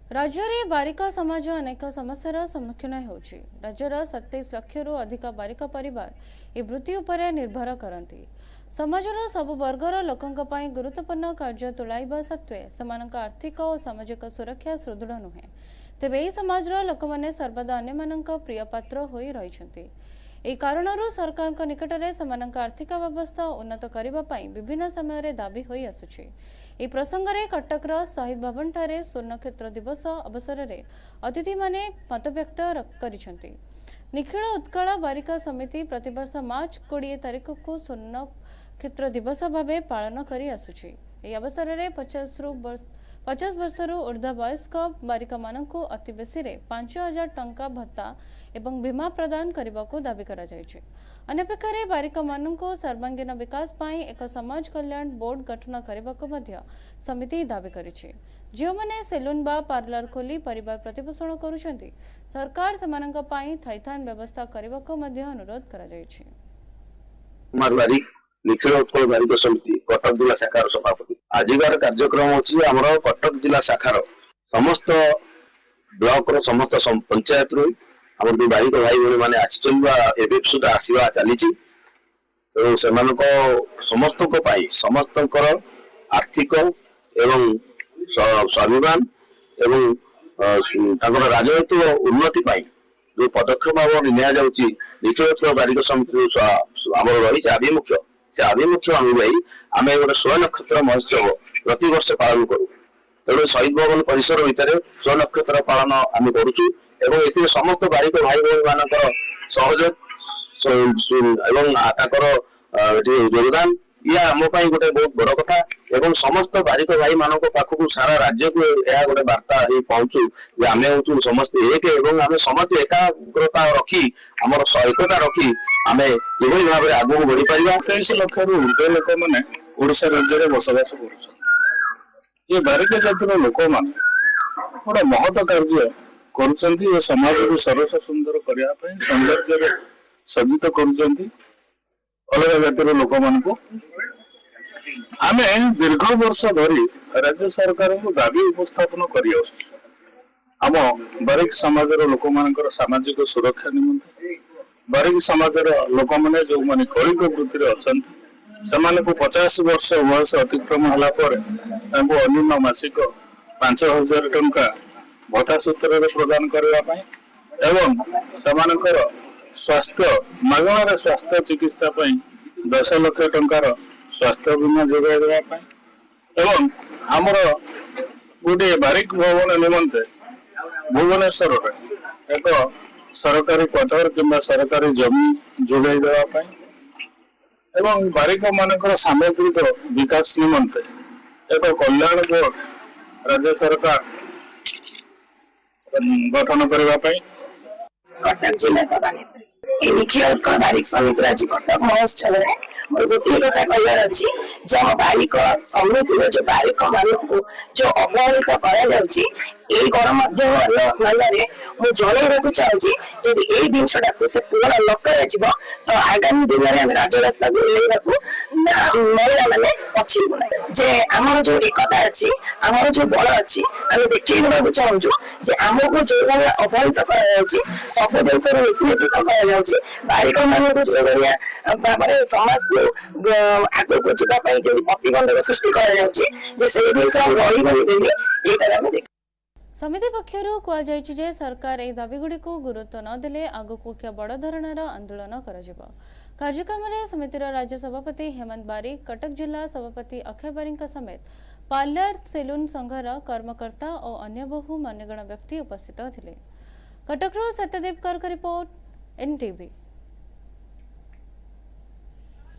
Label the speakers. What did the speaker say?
Speaker 1: राज्य में बारिका समाज अनेक समस्यार सम्मुखीन होउछि। राज्यर 27 लाख रु अधिक बारिका परिवार ए वृत्ति उपर निर्भर करती। समाजर सबु वर्गर लोकों पई गुरुत्वपूर्ण कार्य तुलाइबा सत्वे समानक आर्थिक और सामाजिक सुरक्षा सुदृढ़ नुहे। तेबे एही समाजर लोक माने सर्वदा अन्य मानक प्रिय पात्र होई रहिछन्ति। एही कारणरू सरकार निकट में समानक आर्थिक व्यवस्था उन्नत करने पई विभिन्न समय दाबी होई आसुछि। एही प्रसंग में कटकर शहीद भवन ठारे स्वर्णक्षेत्र दिवस अवसर में अतिथि माने मत व्यक्त करिसेंति। निखिल उत्कल बारिका समिति प्रतिवर्ष मार्च 20 तारिख को स्वर्णक्षेत्र दिवस भाव पालन करी आसुछि। एही अवसर में 50 वर्षरू ऊर्ध्व वयस्क बारिका मानकु अति बेसी 5,000 टंका भत्ता एवं बीमा प्रदान करने को दाबी करा जायछि। अन्यपक्षरे बारिका मानकु सर्वांगीन विकास पाई एक समाज कल्याण बोर्ड गठन करने को मध्य समिति दाबी करिछि। जो माने सेलून बा पार्लर खोली परिवार प्रतिपोषण करुछन्ति सरकार सेमानक पाई थैथान व्यवस्था करने को मध्य अनुरोध करा जायछि।
Speaker 2: निखिल उत्कल बारिका समिति कटक जिला शाखार सभापति आजिकार कार्यक्रम होची हमर कटक जिला शाखार समस्त ब्लॉक रो समस्त पंचायत रो हमर जो बारिका भाई भणी माने आछिचलवा एबे सुधा आसीवा चलीची। तो सेमानको समस्तक पाई समस्तकर आर्थिक एवं स्वाभिमान एवं तांकर राजनैतिक उन्नति पाई जो पदक्षेप भाव निया जाउची निखिल उत्कल बारिका समिति हमर रही आभिमुख्य से आभिमुख्य अनुयायी आम गोटे स्व नक्षत्र महोत्सव प्रति वर्ष पालन करूँ। तेणु शहीद भवन परिसर भितर स्व नक्षत्र पालन आम करुचु एवं समस्त बारिक भाई भाई मानकर सहयोग योगदान या आम गोटे बहुत बड़ कथा एवं समस्त बारिक भाई मान पाखक सारा राज्य को यह गोटे वार्ता पहुंचू जे आम हूँ समस्त एक एवं आम समस्त एकाग्रता रखी आम एकता रखी आम किभली भाव आगू बढ़ी पार।
Speaker 3: 23 लाख रु ऊर्ध्व लोक मैंने ओडिशा राज्य में बसवास कर बारिका जातिर लोक मैंने गोटे महत कार्य कर समाज को सरस सुंदर करने सौंदर्य सज्जित कर अलग जातिर लोक मान आम दीर्घ वर्ष धरी राज्य सरकार को दाबी उपस्थापन कर बारिक समाज लोक मान सामाजिक सुरक्षा निमंते बारिक समाज लोक मैंने जो मैंने कलिक वृत्ति अच्छा से 50 वर्ष वयस अतिक्रम होगापर अन्यून मासिक 5,000 टंका भत्ता सूत्र प्रदान करने एवं सेमानकर स्वास्थ्य मागणार स्वास्थ्य चिकित्सा 10 लाख टंकार स्वास्थ्य बीमा जोगाई देवाई एवं आमर गोटे बारिक भवन निमंते भुवनेश्वर एक सरकारी क्वार्टर किंबा सरकारी जमी जोगाई देवाई एवं बारिक मानकर सामग्रिक विकास निमंते एक कल्याण बोर्ड राज्य सरकार गठन करने
Speaker 4: कटक जिला सभानेत्री निखिल उत्कल बारिक समिति आज कटक महोत्सव है और गोटे कथा कहर अच्छी जो बारिक समिति जो बारिक मान को जो अवहेलित कर चाहूँगी जदि यही जिनटा से पूर्ण न कर तो आगामी दिन में राजरास्ता महिला मैंने पछिबू ना जे आमर जो एकता अच्छी आमर जो बल अच्छी आम देखा चाहूँ जे आमको जो भाई अवहेलित कर सब जिन निश्चित बारिक मान जो भाव समाज को आगे को जावाई जो प्रतिबंधक सृष्टि कर
Speaker 1: समिति पक्षरु कुआଯାଇଛି जे सरकार ए दाबीगुड़ी को गुरुत्व न देले आगकू क्या बड़ धरणार आंदोलन कराजिबो। कार्यक्रम में समितिर राज्य सभापति हेमंत बारिक कटक जिला सभापति अक्षय बारिक समेत पार्लर सेलून संघर कर्मकर्ता और अन्य बहु मान्यगण व्यक्ति उपस्थित थिले। कटकरू सत्यदेव कर रिपोर्ट NTV।